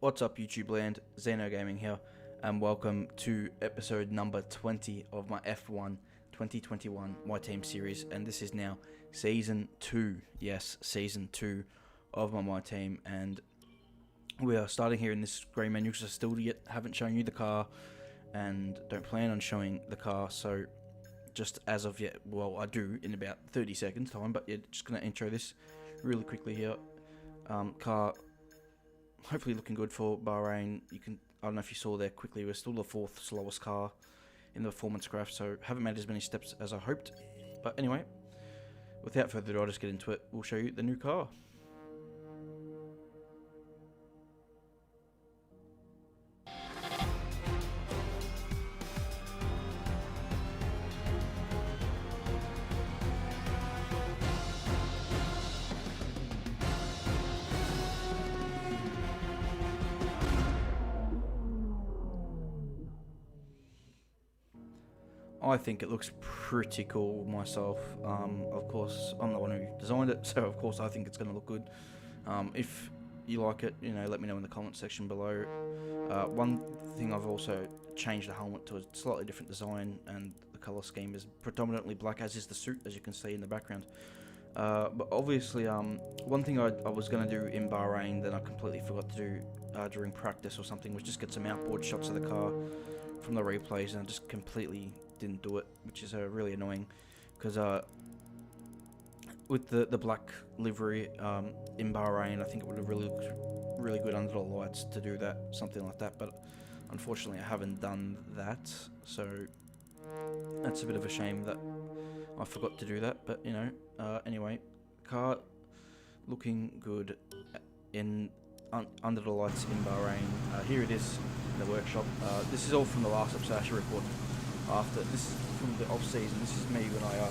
What's up, YouTube land? Xeno Gaming here, and welcome to episode number 20 of my F1 2021 My Team series. And this is now season 2. Yes, season 2 of my Team. And we are starting here in this grey menu because I still yet haven't shown you the car and don't plan on showing the car. So, just as of yet, well, I do in about 30 seconds time, but yeah, just going to intro this really quickly here. Car hopefully looking good for Bahrain. I don't know if you saw there quickly, we're still the 4th slowest car in the performance graph, so haven't made as many steps as I hoped. But anyway, without further ado, I'll just get into it. We'll show you the new car. I think it looks pretty cool myself. Of course, I'm the one who designed it, so of course I think it's going to look good. If you like it, let me know in the comment section below. One thing, I've also changed the helmet to a slightly different design, and the color scheme is predominantly black, as is the suit, as you can see in the background. But obviously, one thing I was going to do in Bahrain that I completely forgot to do during practice or something was just get some outboard shots of the car from the replays, and I just completely didn't do it, which is really annoying, because with the black livery in Bahrain, I think it would have really looked really good under the lights to do that, something like that, but unfortunately I haven't done that, so that's a bit of a shame that I forgot to do that. But anyway, car looking good under the lights in Bahrain. Here it is in the workshop. This is all from the last episode. I should report after. This is from the off season. This is me when I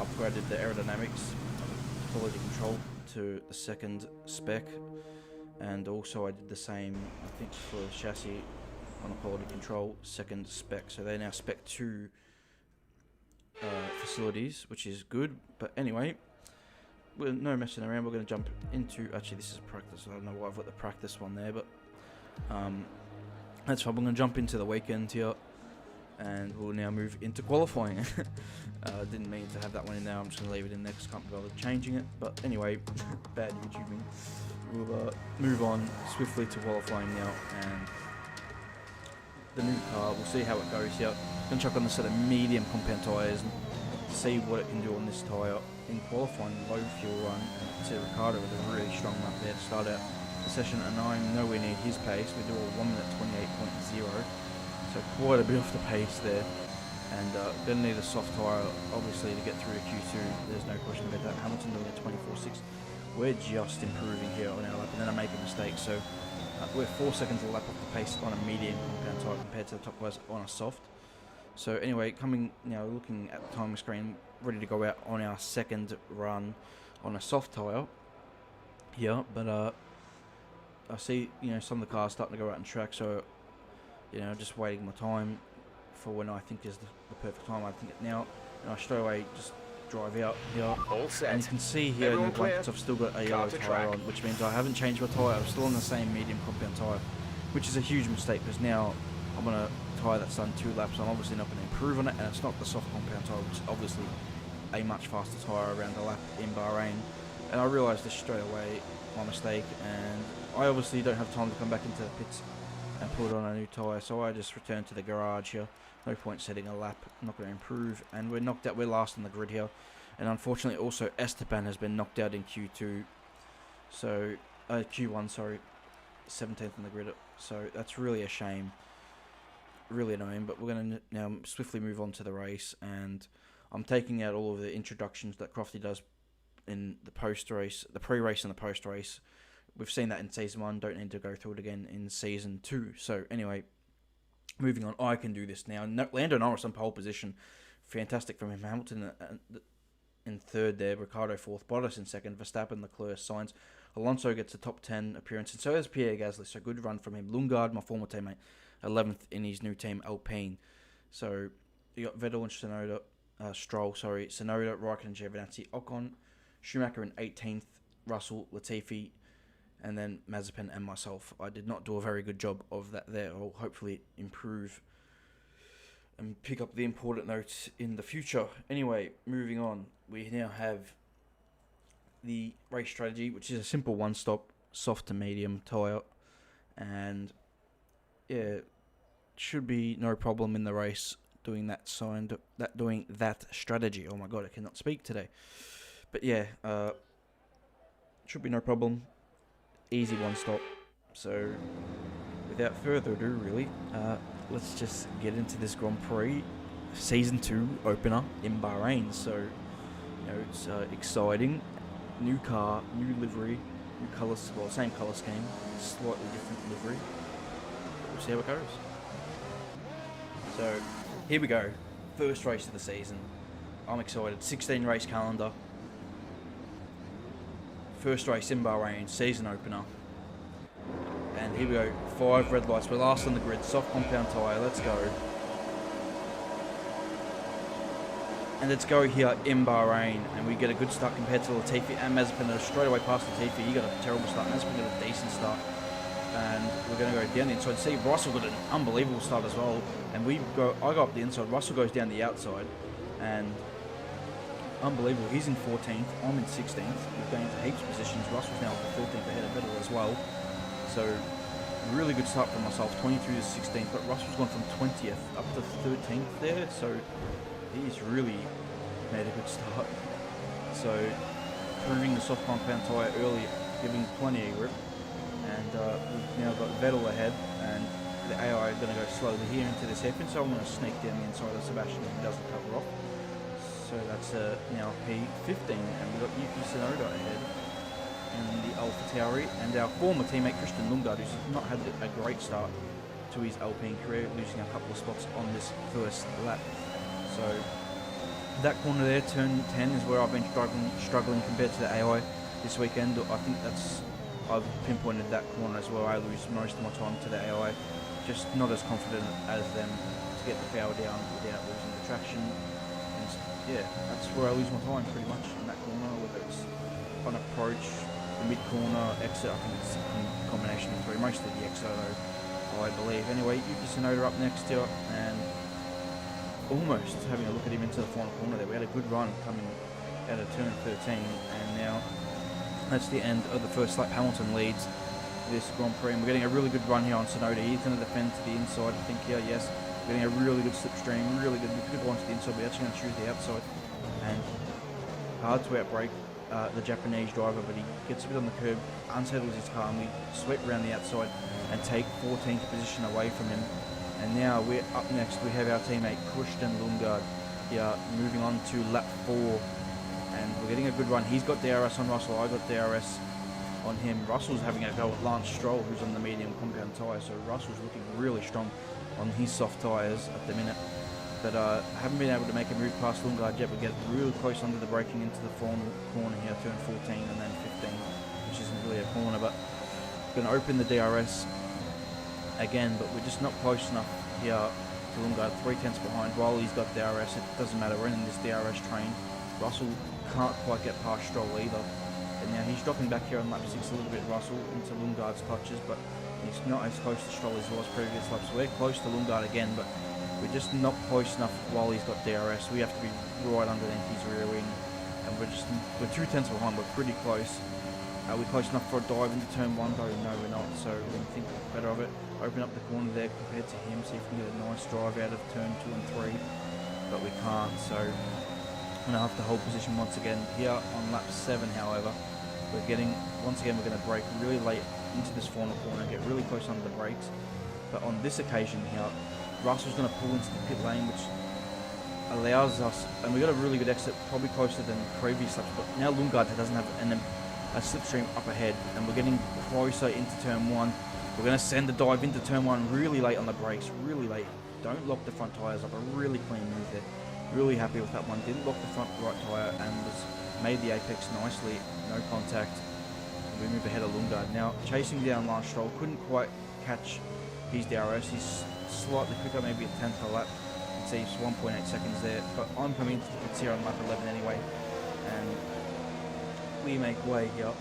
upgraded the aerodynamics quality control to the second spec, and also I did the same, I think, for the chassis on the quality control second spec. So they're now spec 2 facilities, which is good. But anyway, we're no messing around. We're going to jump into, actually this is practice. I don't know why I've got the practice one there, but that's fine. We're going to jump into the weekend here, and we'll now move into qualifying. Didn't mean to have that one in there. I'm just going to leave it in there because I can't be bothered changing it. But anyway, bad YouTubing. We'll move on swiftly to qualifying now, and the new car, we'll see how it goes here. Going to chuck on a set of medium compound tyres and see what it can do on this tyre in qualifying. Low fuel run, and see Ricardo with a really strong lap there to start out the session, and I'm nowhere near his pace. We do a 1 minute 28.0. So quite a bit off the pace there, and going to need a soft tyre obviously to get through to Q2, there's no question about that. Hamilton doing a 24.6, we're just improving here on our lap, and then I make a mistake, so we're 4 seconds a lap off the pace on a medium compound tyre compared to the top guys on a soft. So anyway, looking at the timing screen, ready to go out on our second run on a soft tyre here, but I see some of the cars starting to go out on track, so just waiting my time for when I think is the perfect time. I think it now, and I straight away just drive out here. All set. And you can see here in the blankets I've still got a yellow tyre on, which means I haven't changed my tyre. I'm still on the same medium compound tyre, which is a huge mistake, because now I'm on a tyre that's done 2 laps. I'm obviously not going to improve on it, and it's not the soft compound tyre, which is obviously a much faster tyre around the lap in Bahrain. And I realised this straight away, my mistake, and I obviously don't have time to come back into the pits and put on a new tyre, so I just returned to the garage here. No point setting a lap, I'm not going to improve, and we're knocked out. We're last on the grid here, and unfortunately also Esteban has been knocked out in Q2, so Q1, sorry, 17th on the grid, so that's really a shame, really annoying. But we're going to now swiftly move on to the race, and I'm taking out all of the introductions that Crofty does in the post-race, the pre-race and the post-race. We've seen that in Season 1, don't need to go through it again in Season 2. So anyway, moving on, I can do this now. Lando Norris on pole position, fantastic from him. Hamilton in 3rd there, Ricardo 4th, Bottas in 2nd, Verstappen, Leclerc, Sainz. Alonso gets a top 10 appearance, and so does Pierre Gasly, so good run from him. Lundgaard, my former teammate, 11th in his new team, Alpine. So you got Vettel and Stroll, Tsunoda, Raikkonen, Giovinazzi, Ocon, Schumacher in 18th, Russell, Latifi, and then Mazepin and myself. I did not do a very good job of that there. I'll hopefully improve and pick up the important notes in the future. Anyway, moving on. We now have the race strategy, which is a simple one-stop, soft to medium tyre, and yeah, should be no problem in the race doing that strategy. Oh my god, I cannot speak today. But yeah, should be no problem. Easy one-stop. So without further ado, really, let's just get into this Grand Prix Season 2 opener in Bahrain. So, it's exciting. New car, new livery, new colours, well, same colour scheme, slightly different livery. We'll see how it goes. So, here we go. First race of the season. I'm excited. 16 race calendar. First race in Bahrain, season opener. And here we go. 5 red lights. We're last on the grid. Soft compound tyre. Let's go. And let's go here in Bahrain. And we get a good start compared to Latifi and Mazepin. Straight away past Latifi. He got a terrible start. Mazepin got a decent start. And we're going to go down the inside. See, Russell got an unbelievable start as well. And I go up the inside. Russell goes down the outside. And unbelievable. He's in 14th. I'm in 16th. We're going to heaps of positions. Russell's now up to 14th ahead of Vettel as well. So, really good start for myself. 23 to 16th. But Russell's gone from 20th up to 13th there. So, he's really made a good start. So, proving the soft compound tyre early, giving plenty of grip. And we've now got Vettel ahead. And the AI are going to go slowly here into this hairpin. So, I'm going to sneak down the inside of Sebastian if he doesn't cover off. So that's now P15, and we've got Yuki Tsunoda ahead in the AlphaTauri, and our former teammate Christian Lundgaard, who's not had a great start to his Alpine career, losing a couple of spots on this first lap. So that corner there, turn 10, is where I've been struggling compared to the AI this weekend. I think I've pinpointed that corner as well. I lose most of my time to the AI, just not as confident as them to get the power down without losing the traction. Yeah, that's where I lose my time pretty much in that corner, whether it's on approach, the mid-corner, exit. I think it's a combination of 3, mostly the exit though, I believe. Anyway, Yuki Tsunoda up next here, and almost having a look at him into the final corner there. We had a good run coming out of turn 13, and now that's the end of the first lap. Hamilton leads this Grand Prix, and we're getting a really good run here on Tsunoda. He's going to defend to the inside, I think here, yes. Getting a really good slipstream, really good one to the inside. We're actually going to choose the outside, and hard to outbrake the Japanese driver, but he gets a bit on the curb, unsettles his car, and we sweep around the outside and take 14th position away from him. And now we're up next. We have our teammate Christian Lundgaard here, moving on to lap 4, and we're getting a good run. He's got DRS on Russell. I got DRS on him. Russell's having a go at Lance Stroll, who's on the medium compound tyre, so Russell's looking really strong on his soft tyres at the minute, but haven't been able to make a move past Lundgaard yet. We get really close under the braking into the final corner here, turn 14 and then 15, which isn't really a corner, but going to open the DRS again, but we're just not close enough here to Lundgaard. 3/10 behind. While he's got DRS, it doesn't matter, we're in this DRS train. Russell can't quite get past Stroll either, and now he's dropping back here on lap 6 a little bit, Russell, into Lundgaard's touches, but he's not as close to Stroll as he was previous laps. We're close to Lundgaard again, but we're just not close enough while he's got DRS. We have to be right underneath his rear wing, and we're 2/10 behind. We're pretty close. Are we close enough for a dive into turn 1 though? No, we're not. So we're going to think better of it. Open up the corner there compared to him, see if we can get a nice drive out of turn 2 and 3, but we can't. So I'm going to have to hold position once again here on lap 7. However, we're going to brake really late into this final corner, get really close under the brakes, but on this occasion here, Russell's going to pull into the pit lane, which allows us, and we got a really good exit, probably closer than previous laps, but now Lundgaard doesn't have a slipstream up ahead, and we're getting closer into turn 1. We're going to send the dive into turn 1 really late on the brakes, really late. Don't lock the front tyres up, a really clean move there. Really happy with that one. Didn't lock the front right tyre and made the apex nicely, no contact. We move ahead of Lundgaard. Now, chasing down Lance Stroll, couldn't quite catch his DRS. He's slightly quicker, maybe a 10th a lap. You can see it's 1.8 seconds there, but I'm coming into the pits here on lap 11 anyway, and we make way here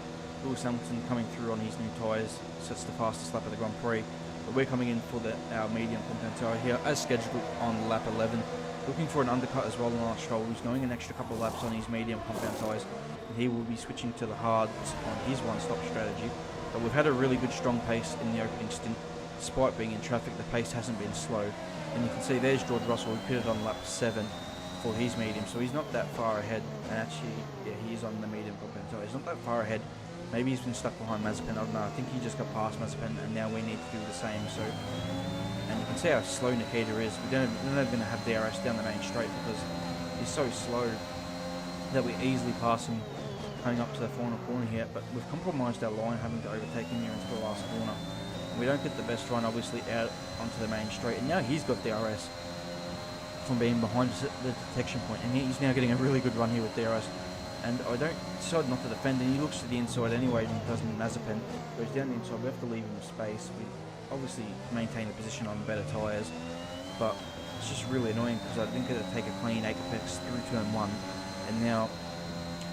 Lewis Hamilton coming through on his new tyres, sets the fastest lap of the Grand Prix. But we're coming in for our medium compound tyre here, as scheduled on lap 11. Looking for an undercut as well on Lance Stroll, who's going an extra couple of laps on his medium compound tyres. And he will be switching to the hards on his one-stop strategy. But we've had a really good strong pace in the opening stint. Despite being in traffic, the pace hasn't been slow. And you can see there's George Russell, who pitted on lap 7 for his medium. So he's not that far ahead. And actually, yeah, he is on the medium compound tyre. He's not that far ahead. Maybe he's been stuck behind Mazepin, I don't know. I think he just got past Mazepin, and now we need to do the same. So, and you can see how slow Nikita is. We're not going to have DRS down the main straight because he's so slow that we easily pass him coming up to the final corner here. But we've compromised our line, having to overtake him here into the last corner. And we don't get the best run, obviously, out onto the main straight. And now he's got DRS from being behind the detection point, and he's now getting a really good run here with DRS. And I don't decide not to defend, and he looks to the inside anyway, and he doesn't Mazepin. Goes down the inside, we have to leave him space. We obviously maintain the position on the better tyres, but it's just really annoying because I think it'll take a clean apex through turn 1, and now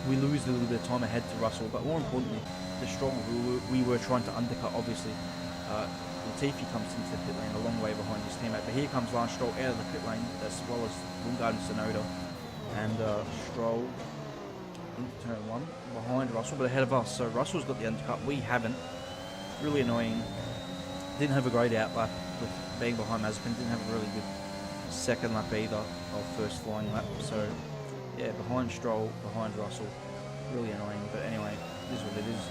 we lose a little bit of time ahead to Russell. But more importantly, the Stroll we were trying to undercut, obviously. Latifi comes into the pit lane a long way behind his teammate, but here comes Lance Stroll out of the pit lane, as well as Lundgaard and Tsunoda, and Stroll into turn 1 behind Russell, but ahead of us. So Russell's got the undercut, we haven't. Really annoying. Didn't have a great out lap with being behind Mazepin. Didn't have a really good second lap either, of first flying lap. So yeah, behind Stroll, behind Russell. Really annoying, but anyway, it is what it is.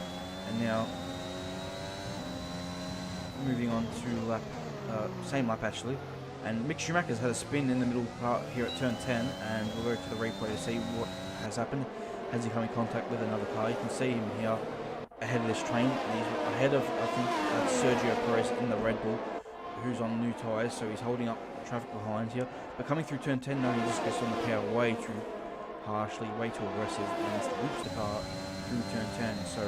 And now moving on to lap, same lap actually. And Mick Schumacher's had a spin in the middle part here at turn 10, and we'll go to the replay to see what has happened. Has he come in contact with another car? You can see him here ahead of this train, and he's ahead of, I think, Sergio Perez in the Red Bull, who's on new tyres, so he's holding up traffic behind here. But coming through turn 10, no, he just gets on the power way too harshly, way too aggressive, and loops the car through turn 10. So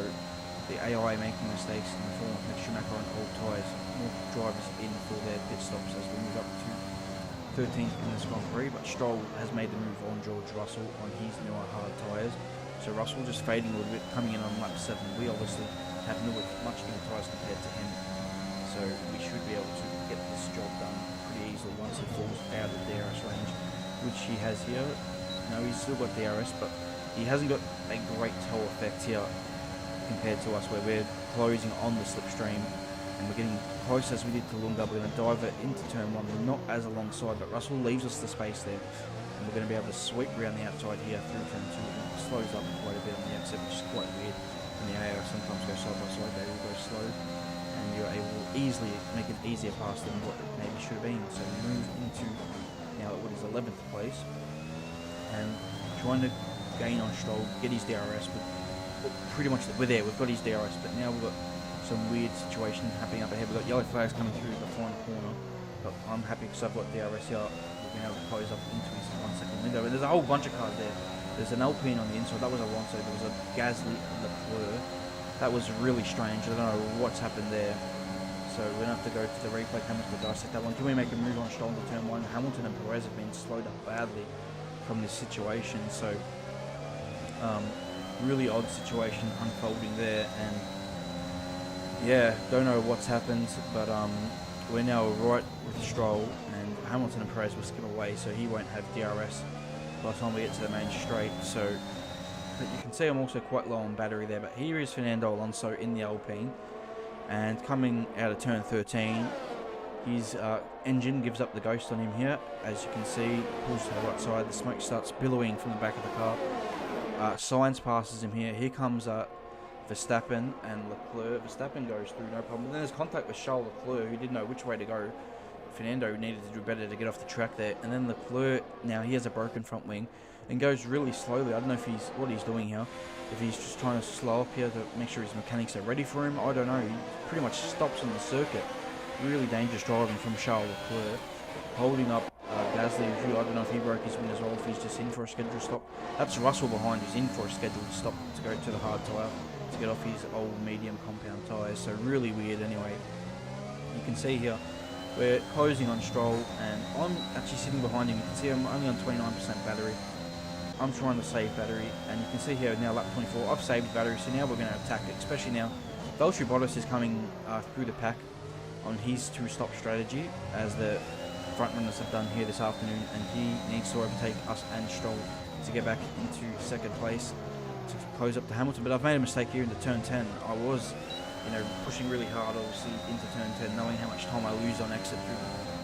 the AI making mistakes in the form of Mick Schumacher on old tyres. More drivers in for their pit stops as we move up to 13th in this Grand Prix, but Stroll has made the move on George Russell on his newer hard tyres. So Russell just fading a little bit, coming in on lap 7. We obviously have much newer tyres compared to him, so we should be able to get this job done pretty easily once he falls out of the DRS range, which he has here. No, he's still got DRS, but he hasn't got a great toe effect here compared to us, where we're closing on the slipstream and we're getting close as we did to Lundgaard. We're going to dive it into turn 1. We're not as alongside, but Russell leaves us the space there, and we're going to be able to sweep around the outside here through turn 2. It slows up quite a bit on the exit, which is quite weird. And the AI sometimes go side by side, they will go slow, and you're able to easily make an easier pass than what it maybe should have been. So we move into now what is 11th place, and trying to gain on Stroll, get his DRS, but pretty much we're there, we've got his DRS, but now we've got some weird situations happening up ahead. We've got yellow flags coming through the final corner, but I'm happy because I've got DRS here. We've been able to close up into his 1 second window, and there's a whole bunch of cars there. There's an Alpine on the inside, that was Alonso, there was a Gasly and Leclerc. That was really strange, I don't know what's happened there. So we're going to have to go to the replay cameras to dissect that one. Can we make a move on Stroll into turn 1? Hamilton and Perez have been slowed up badly from this situation, so really odd situation unfolding there, and yeah, don't know what's happened, but we're now right with Stroll, and Hamilton and Perez will skip away, so he won't have DRS by the time we get to the main straight. So but you can see I'm also quite low on battery there, but here is Fernando Alonso in the Alpine, and coming out of turn 13, his engine gives up the ghost on him here. As you can see, pulls to the right side, the smoke starts billowing from the back of the car. Sainz passes him here. Here comes Verstappen and Leclerc. Verstappen goes through, no problem. And then there's contact with Charles Leclerc, who didn't know which way to go. Fernando needed to do better to get off the track there. And then Leclerc, now he has a broken front wing and goes really slowly. I don't know if what he's doing here. If he's just trying to slow up here to make sure his mechanics are ready for him. I don't know. He pretty much stops on the circuit. Really dangerous driving from Charles Leclerc. Holding up Gasly, who I don't know if he broke his wing as well, if he's just in for a scheduled stop. That's Russell behind, who's in for a scheduled stop to go to the hard tyre to get off his old medium compound tyres. So really weird anyway. You can see here, we're closing on Stroll, and I'm actually sitting behind him. You can see I'm only on 29% battery. I'm trying to save battery, and you can see here now lap 24, I've saved battery, so now we're going to attack it, especially now. Valtteri Bottas is coming through the pack on his two-stop strategy, as the front runners have done here this afternoon, and he needs to overtake us and Stroll to get back into second place to close up to Hamilton. But I've made a mistake here into turn 10. I was, pushing really hard, obviously, into turn 10, knowing how much time I lose on exit through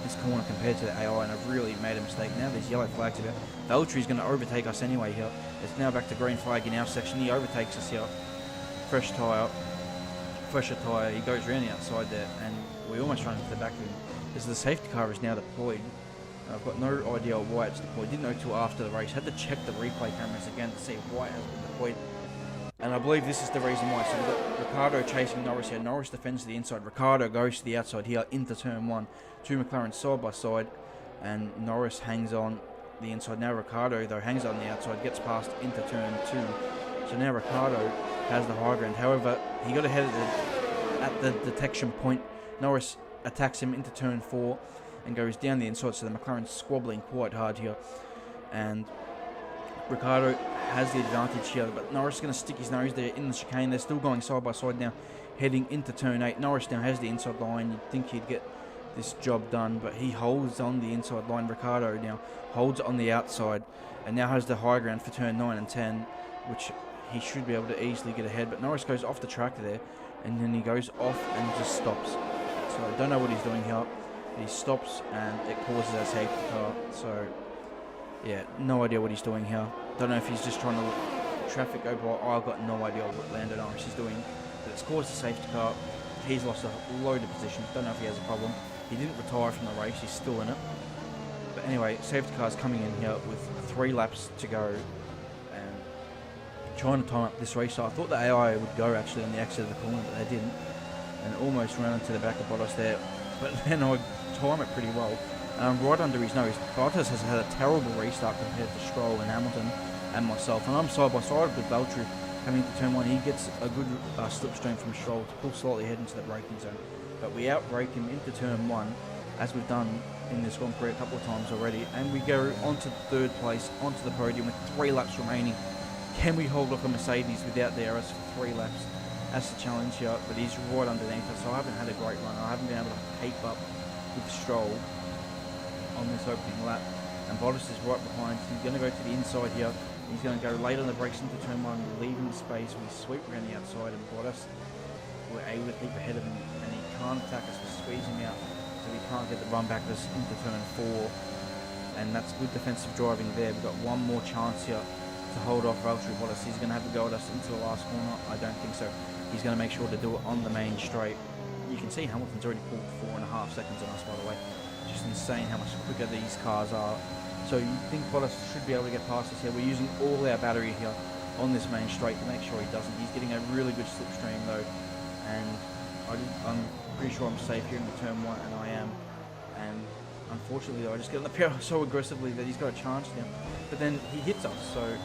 this corner compared to the AI, and I've really made a mistake. Now there's yellow flags about. Valtteri's going to overtake us anyway here. It's now back to green flag in our section. He overtakes us here. Fresher tyre. He goes around the outside there, and we almost run into the back of him. As the safety car is now deployed. I've got no idea why it's deployed. Didn't know till after the race. Had to check the replay cameras again to see why it has been deployed. And I believe this is the reason why. So we've got Ricciardo chasing Norris here. Norris defends to the inside. Ricciardo goes to the outside here into turn 1. Two McLarens side by side. And Norris hangs on the inside. Now Ricciardo, though, hangs on the outside. Gets past into turn 2. So now Ricciardo has the high ground. However, he got ahead at the detection point. Norris attacks him into turn 4 and goes down the inside. So the McLaren's squabbling quite hard here. And Ricciardo has the advantage here, but Norris is going to stick his nose there in the chicane. They're still going side by side now, heading into turn 8. Norris now has the inside line. You'd think he'd get this job done, but he holds on the inside line. Ricciardo now holds on the outside and now has the high ground for turn 9 and 10, which he should be able to easily get ahead. But Norris goes off the track there, and then he goes off and just stops. So I don't know what he's doing here. He stops and it causes a safety car. So yeah, no idea what he's doing here. Don't know if he's just trying to let traffic go by. I've got no idea what Lando Norris is doing. But it's caused a safety car. He's lost a load of positions. Don't know if he has a problem. He didn't retire from the race. He's still in it. But anyway, safety car's coming in here with 3 laps to go. And trying to time up this race. So I thought the AI would go actually on the exit of the corner, but they didn't. And almost ran into the back of Bottas there. But then I time it pretty well. Right under his nose. Bottas has had a terrible restart compared to Stroll and Hamilton and myself. And I'm side by side with Valtteri coming into turn 1. He gets a good slipstream from Stroll to pull slightly ahead into the braking zone. But we outbrake him into turn 1, as we've done in this Grand Prix a couple of times already. And we go onto third place, onto the podium with 3 laps remaining. Can we hold off a Mercedes without the DRS for 3 laps? That's the challenge here, but he's right underneath us, so I haven't had a great run. I haven't been able to keep up with Stroll on this opening lap, and Bottas is right behind. He's going to go to the inside here. He's going to go late on the brakes into turn 1, leaving the space. We sweep around the outside, and Bottas, we're able to keep ahead of him, and he can't attack us. We squeeze him out, so we can't get the run back us into turn 4, and that's good defensive driving there. We've got one more chance here to hold off Valtteri Bottas. He's going to have to go at us into the last corner. I don't think so. He's going to make sure to do it on the main straight. You can see Hamilton's already pulled 4.5 seconds on us, by the way. Just insane how much quicker these cars are. So you think Bottas should be able to get past us here. We're using all our battery here on this main straight to make sure he doesn't. He's getting a really good slipstream though, and I'm pretty sure I'm safe here in the turn 1, and I am. And unfortunately though, I just get on the power so aggressively that he's got a chance now. But then he hits us, so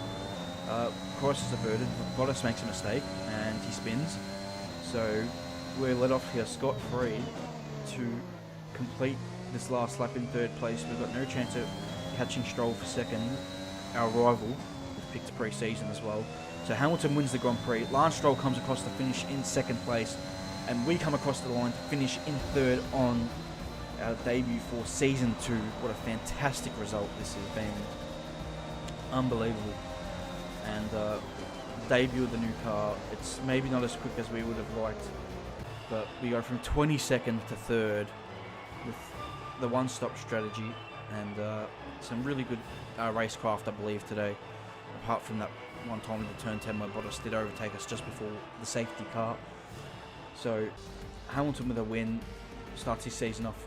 cross is averted. Bottas makes a mistake and he spins. So we're let off here scot-free to complete this last lap in third place. We've got no chance of catching Stroll for second, our rival, with picked pre-season as well. So Hamilton wins the Grand Prix. Lance Stroll comes across to finish in second place, and we come across the line to finish in third on our debut for season 2. What a fantastic result this has been. Unbelievable. And debut of the new car. It's maybe not as quick as we would have liked, but we go from 22nd to 3rd with the one-stop strategy, and some really good racecraft, I believe, today, apart from that one time in the turn 10 where Bottas did overtake us just before the safety car. So Hamilton with a win starts his season off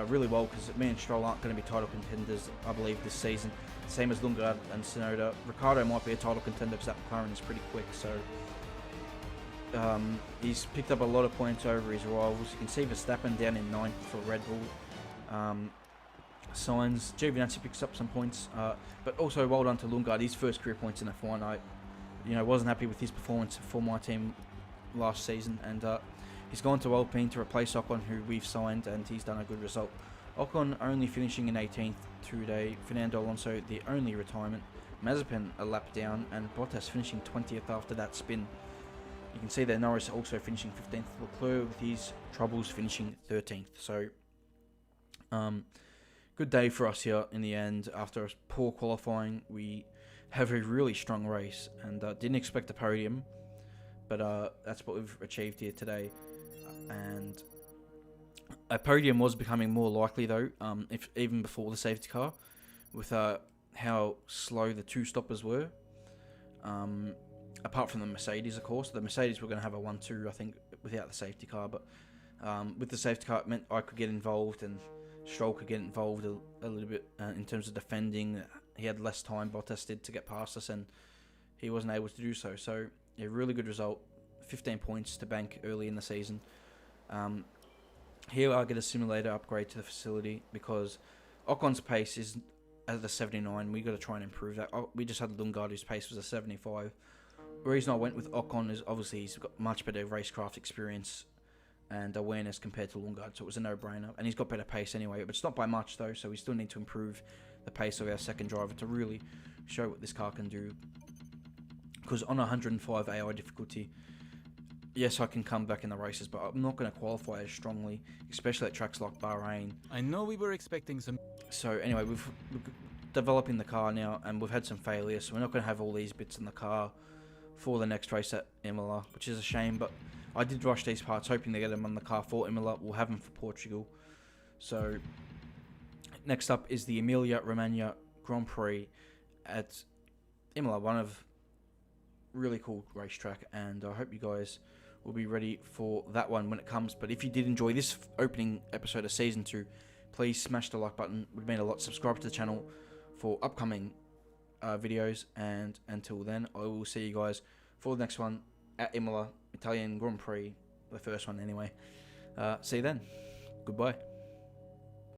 really well, because me and Stroll aren't going to be title contenders, I believe, this season. Same as Lundgaard and Tsunoda. Ricciardo might be a title contender because that McLaren is pretty quick, so he's picked up a lot of points over his rivals. You can see Verstappen down in 9th for Red Bull. Sainz, Giovinazzi picks up some points, but also well done to Lundgaard, his first career points in F1. I wasn't happy with his performance for my team last season, and he's gone to Alpine to replace Ocon, who we've signed, and he's done a good result. Ocon only finishing in 18th today. Fernando Alonso, the only retirement. Mazepin a lap down, and Bottas finishing 20th after that spin. You can see that Norris also finishing 15th, Leclerc with his troubles finishing 13th. So, good day for us here in the end. After a poor qualifying, we have a really strong race, and didn't expect a podium, but that's what we've achieved here today. And a podium was becoming more likely though, if even before the safety car, with how slow the two stoppers were. Apart from the Mercedes, of course. The Mercedes were going to have a 1-2, I think, without the safety car. But with the safety car, it meant I could get involved and Stroll could get involved a little bit in terms of defending. He had less time, Bottas did, to get past us, and he wasn't able to do so. So, a really good result. 15 points to bank early in the season. Here I get a simulator upgrade to the facility because Ocon's pace is at the 79. We got to try and improve that. We just had Lundgaard, whose pace was a 75. The reason I went with Ocon is obviously he's got much better racecraft experience and awareness compared to Lundgaard, so it was a no-brainer. And he's got better pace anyway, but it's not by much though, so we still need to improve the pace of our second driver to really show what this car can do. Because on 105 AI difficulty, yes, I can come back in the races, but I'm not going to qualify as strongly, especially at tracks like Bahrain. I know we were expecting some... So anyway, we're developing the car now, and we've had some failures, so we're not going to have all these bits in the car for the next race at Imola, which is a shame, but I did rush these parts hoping to get them on the car for Imola. We'll have them for Portugal. So next up is the Emilia-Romagna Grand Prix at Imola, one of really cool racetrack, and I hope you guys will be ready for that one when it comes. But if you did enjoy this opening episode of Season 2, please smash the like button. It would mean a lot. Subscribe to the channel for upcoming videos, and until then, I will see you guys for the next one at Imola, Italian Grand Prix, the first one anyway. See you then. Goodbye.